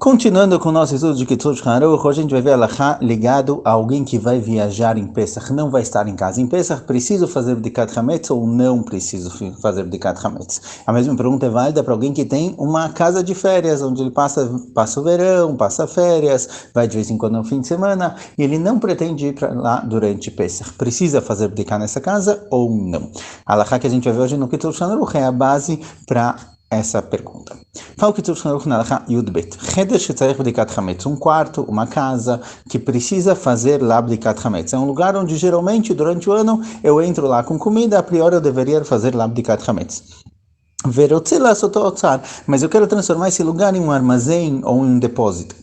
Continuando com o nosso estudo de Kitzur Shulchan Aruch, hoje a gente vai ver Halachá ligado a alguém que vai viajar em Pesach, não vai estar em casa. Em Pesach, preciso fazer Bdikat Hametz ou não preciso fazer Bdikat Hametz? A mesma pergunta é válida para alguém que tem uma casa de férias, onde ele passa o verão, passa férias, vai de vez em quando no fim de semana, e ele não pretende ir para lá durante Pesach. Precisa fazer Bdikat nessa casa ou não? A Halachá que a gente vai ver hoje no Kitzur Shulchan Aruch é a base para essa pergunta. Fala que Kitzur Shulchan Aruch na Halachá Yud-Bet. Cheder shetzarech bdikat hametz. Um quarto, uma casa que precisa fazer lá bdikat hametz. É um lugar onde geralmente durante o ano eu entro lá com comida, a priori eu deveria fazer lá bdikat hametz. Mas eu quero transformar esse lugar em um armazém ou em um depósito.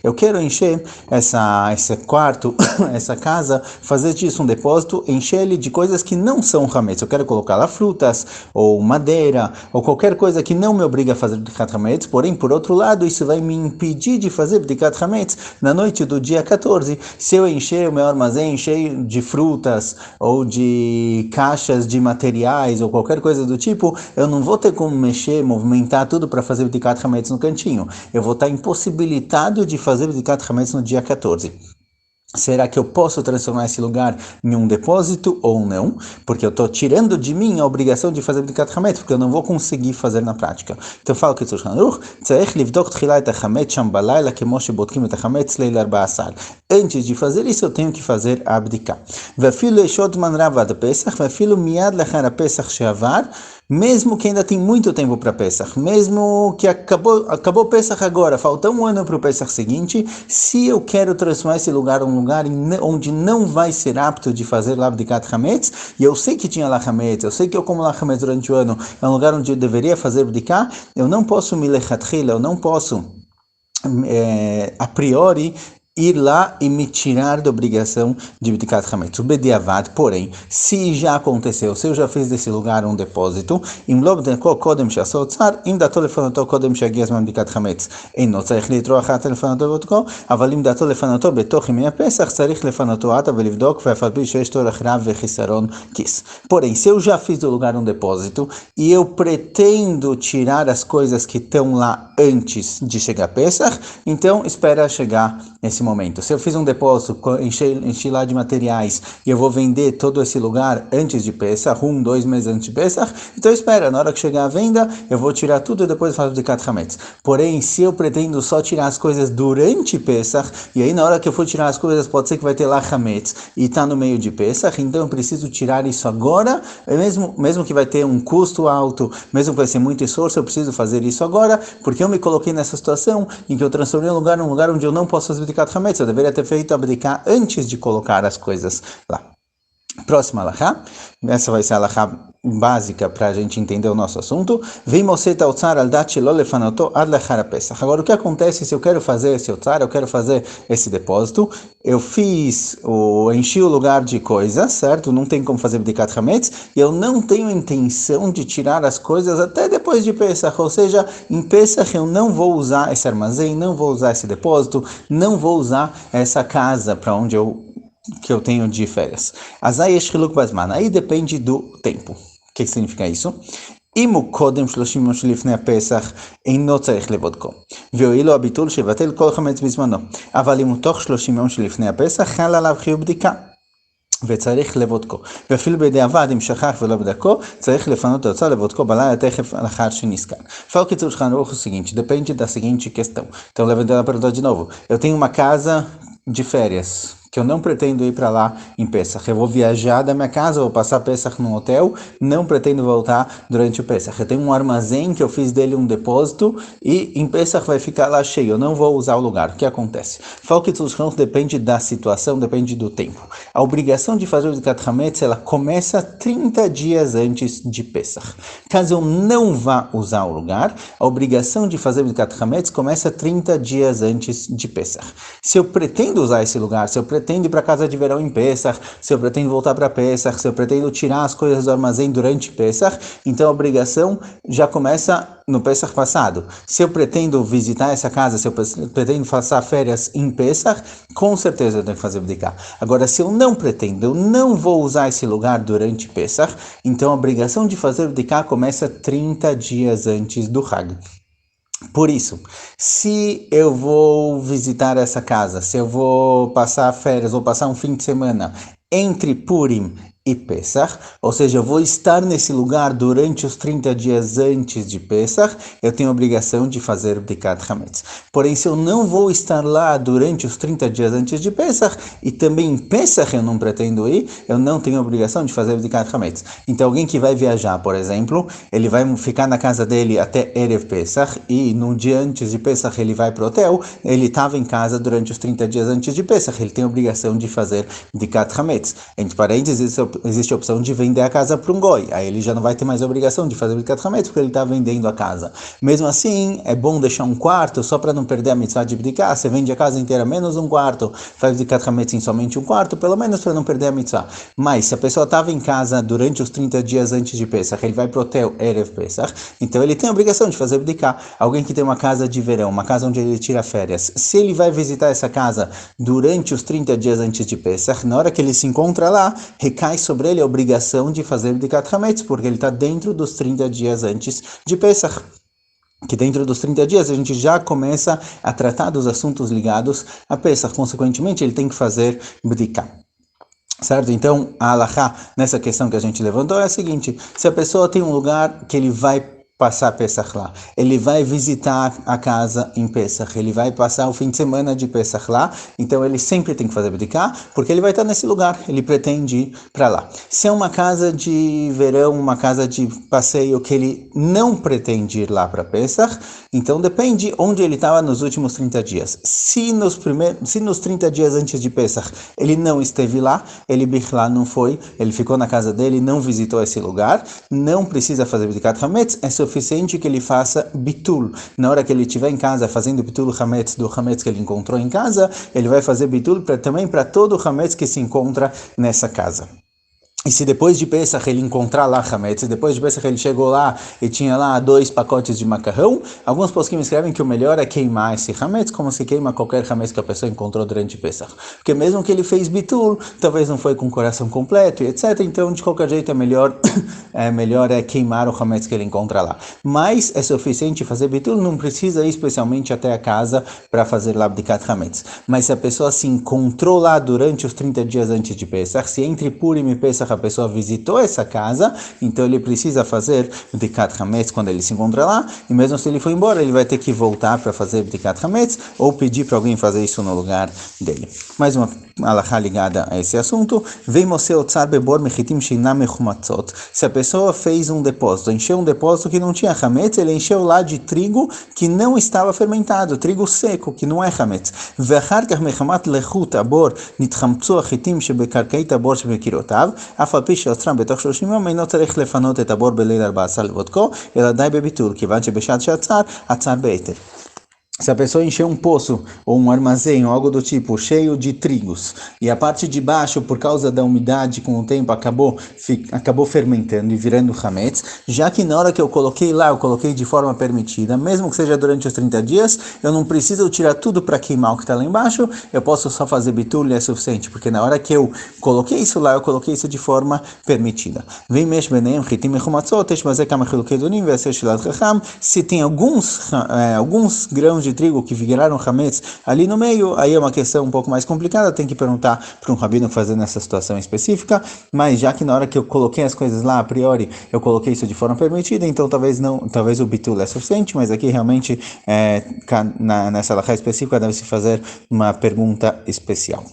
Eu quero encher esse quarto, essa casa, fazer disso um depósito, encher ele de coisas que não são hametz. Eu quero colocar lá frutas, ou madeira, ou qualquer coisa que não me obriga a fazer bdikat hametz, porém, por outro lado, isso vai me impedir de fazer bdikat hametz na noite do dia 14, se eu encher o meu armazém cheio de frutas, ou de caixas de materiais, ou qualquer coisa do tipo, eu não vou ter como mexer, movimentar tudo para fazer Bdikat Hametz no cantinho. Eu vou estar impossibilitado de fazer Bdikat Hametz no dia 14. Será que eu posso transformar esse lugar em um depósito ou não? Porque eu estou tirando de mim a obrigação de fazer Bdikat Hametz, porque eu não vou conseguir fazer na prática. Então eu falo que Kitzur Shulchan Aruch, tzarech livdok tchila et hametz sham balayla kemo shebodkim et hametz leil arba asar. Antes de fazer isso, eu tenho que fazer a Bdika. Ve'afilu yeshod man rav ad Pesach, ve'afilu miyad lachar Pesach she'avar, mesmo que ainda tem muito tempo para Pesach, mesmo que acabou Pesach agora, falta um ano para o Pesach seguinte, se eu quero transformar esse lugar em um lugar onde não vai ser apto de fazer lá Bdikat Hametz, e eu sei que tinha lá Hametz, eu sei que eu como lá Hametz durante o ano, é um lugar onde eu deveria fazer Bdika, eu não posso me lechatchila, eu não posso a priori ir lá e me tirar da obrigação de Bdikat Hametz. O Bediavad, porém, se já aconteceu, se eu já fiz desse lugar um depósito, im lo b'deko kodem she'asot tzar, im dato lefanato kodem she'agia zman Bdikat Hametz, eino tzarich litroach ata lefanato v'otko, aval im dato lefanato betoch yemei HaPesach, tzarich lefanato ata velivdok ve'af al pi she'esh torach rav ve'chisaron kis. Porém, se eu já fiz do lugar um depósito, e eu pretendo tirar as coisas que estão lá antes de chegar Pesach, então espera chegar esse momento. Se eu fiz um depósito, enchi lá de materiais e eu vou vender todo esse lugar antes de Pesach, 2 meses antes de Pesach, então espera, na hora que chegar a venda, eu vou tirar tudo e depois faço Bdikat Hametz. Porém, se eu pretendo só tirar as coisas durante Pesach, e aí na hora que eu for tirar as coisas, pode ser que vai ter lá Hametz e está no meio de Pesach, então eu preciso tirar isso agora, mesmo que vai ter um custo alto, mesmo que vai ser muito esforço, eu preciso fazer isso agora, porque eu me coloquei nessa situação em que eu transformei um lugar num lugar onde eu não posso fazer Bdikat Hametz, eu deveria ter feito a Bdikat antes de colocar as coisas lá. Próxima Halachá, essa vai ser a Halachá básica para a gente entender o nosso assunto. Agora, o que acontece se eu quero fazer esse otzar, eu quero fazer esse depósito, enchi o lugar de coisas, certo? Não tem como fazer Bdikat Hametz, e eu não tenho intenção de tirar as coisas até depois de Pesach, ou seja, em Pesach eu não vou usar esse armazém, não vou usar esse depósito, não vou usar essa casa para onde que eu tenho de férias. Aí depende do tempo. O que significa isso? אם הוא קודם 30 יום שלפני הפסח, אינו צריך לבודקו. והואיל לו הביטול שיבטל כל חמץ בזמנו. אבל אם הוא תוך 30 יום שלפני הפסח, חל עליו חיוב בדיקה. וצריך לבודקו. ואפילו בדיעבד, אם שכח ולא בדקו, צריך לפנות ההוצאה לבודקו בלילה תכף לאחר שנזכר. Fala que Kitzur Shulchan Aruch é o seguinte, depende da seguinte questão. Então, levantando a pergunta de novo. Eu tenho uma casa de férias, que eu não pretendo ir para lá em Pesach. Eu vou viajar da minha casa, vou passar Pesach num hotel, não pretendo voltar durante o Pesach. Eu tenho um armazém que eu fiz dele um depósito e em Pesach vai ficar lá cheio, eu não vou usar o lugar. O que acontece? Fala que depende da situação, depende do tempo. A obrigação de fazer o Bdikat Hametz, ela começa 30 dias antes de Pesach. Caso eu não vá usar o lugar, a obrigação de fazer o Bdikat Hametz começa 30 dias antes de Pesach. Se eu pretendo usar esse lugar, se eu pretendo ir para casa de verão em Pesach, se eu pretendo voltar para Pesach, se eu pretendo tirar as coisas do armazém durante Pesach, então a obrigação já começa no Pesach passado. Se eu pretendo visitar essa casa, se eu pretendo passar férias em Pesach, com certeza eu tenho que fazer bdiká. Agora, se eu não pretendo, eu não vou usar esse lugar durante Pesach, então a obrigação de fazer bdiká começa 30 dias antes do Hag. Por isso, se eu vou visitar essa casa, se eu vou passar férias, vou passar um fim de semana entre Purim e Pesach, ou seja, eu vou estar nesse lugar durante os 30 dias antes de Pesach, eu tenho a obrigação de fazer Bdikat Hametz. Porém, se eu não vou estar lá durante os 30 dias antes de Pesach, e também em Pesach eu não pretendo ir, eu não tenho a obrigação de fazer Bdikat Hametz. Então, alguém que vai viajar, por exemplo, ele vai ficar na casa dele até Erev Pesach, e no dia antes de Pesach ele vai para o hotel, ele estava em casa durante os 30 dias antes de Pesach, ele tem a obrigação de fazer Bdikat Hametz. Entre parênteses, existe a opção de vender a casa para um goi. Aí ele já não vai ter mais a obrigação de fazer Bdikat Hametz, porque ele está vendendo a casa. Mesmo assim, é bom deixar um quarto, só para não perder a mitzvah de Bdiká. Você vende a casa inteira menos um quarto, faz Bdikat Hametz em somente um quarto, pelo menos para não perder a mitzvah. Mas, se a pessoa estava em casa durante os 30 dias antes de Pesach, ele vai para o hotel Erev Pesach, então ele tem a obrigação de fazer Bdiká. Alguém que tem uma casa de verão, uma casa onde ele tira férias, se ele vai visitar essa casa durante os 30 dias antes de Pesach, na hora que ele se encontra lá, recai sobre ele a obrigação de fazer Bdikat Hametz, porque ele está dentro dos 30 dias antes de Pesach. Que dentro dos 30 dias a gente já começa a tratar dos assuntos ligados a Pesach. Consequentemente, ele tem que fazer Bdiká. Certo? Então, a halachá nessa questão que a gente levantou é a seguinte: se a pessoa tem um lugar que ele vai passar Pesach lá, ele vai visitar a casa em Pesach, ele vai passar o fim de semana de Pesach lá, então ele sempre tem que fazer Bdiká, porque ele vai estar nesse lugar, ele pretende ir para lá. Se é uma casa de verão, uma casa de passeio que ele não pretende ir lá para Pesach, então depende onde ele estava nos últimos 30 dias. Se nos 30 dias antes de Pesach ele não esteve lá, ele lá não foi, ele ficou na casa dele, não visitou esse lugar, não precisa fazer Bdikat Hametz, é suficiente que ele faça bitul. Na hora que ele estiver em casa fazendo bitul hametz do hametz que ele encontrou em casa, ele vai fazer bitul também para todo o hametz que se encontra nessa casa. E se depois de Pesach ele encontrar lá Hametz, se depois de Pesach ele chegou lá e tinha lá 2 pacotes de macarrão, alguns posquim escrevem que o melhor é queimar esse Hametz, como se queima qualquer Hametz que a pessoa encontrou durante Pesach. Porque mesmo que ele fez bitul, talvez não foi com o coração completo, e etc. Então, de qualquer jeito, melhor é queimar o Hametz que ele encontra lá. Mas é suficiente fazer bitul, não precisa ir especialmente até a casa para fazer lá Bdikat Hametz. Mas se a pessoa se encontrou lá durante os 30 dias antes de Pesach, se entre Purim e Pesach a pessoa visitou essa casa, então ele precisa fazer Bdikat Hametz quando ele se encontra lá, e mesmo se ele for embora, ele vai ter que voltar para fazer Bdikat Hametz, ou pedir para alguém fazer isso no lugar dele. Mais uma halachá ligada a esse assunto: se a pessoa fez um depósito, encheu um depósito que não tinha Hametz, ele encheu lá de trigo que não estava fermentado, trigo seco, que não é Hametz. אף על פי שעוצרם בתוך 30 יום אינו צריך לפנות את הבור בליל 14 לבודקו, אלא די בביטול, כיוון שבשעת שעצר, עצר בהיתר. Se a pessoa encher um poço ou um armazém ou algo do tipo cheio de trigos e a parte de baixo, por causa da umidade, com o tempo acabou fermentando e virando hametz, já que na hora que eu coloquei lá, eu coloquei de forma permitida, mesmo que seja durante os 30 dias, eu não preciso tirar tudo para queimar o que está lá embaixo, eu posso só fazer bitul e é suficiente, porque na hora que eu coloquei isso lá, eu coloquei isso de forma permitida. Se tem alguns grãos de trigo que viraram hametz ali no meio, aí é uma questão um pouco mais complicada, tem que perguntar para um rabino fazer nessa situação específica, mas já que na hora que eu coloquei as coisas lá, a priori, eu coloquei isso de forma permitida, então talvez o bitul é suficiente, mas aqui realmente, nessa halachá específica, deve-se fazer uma pergunta especial.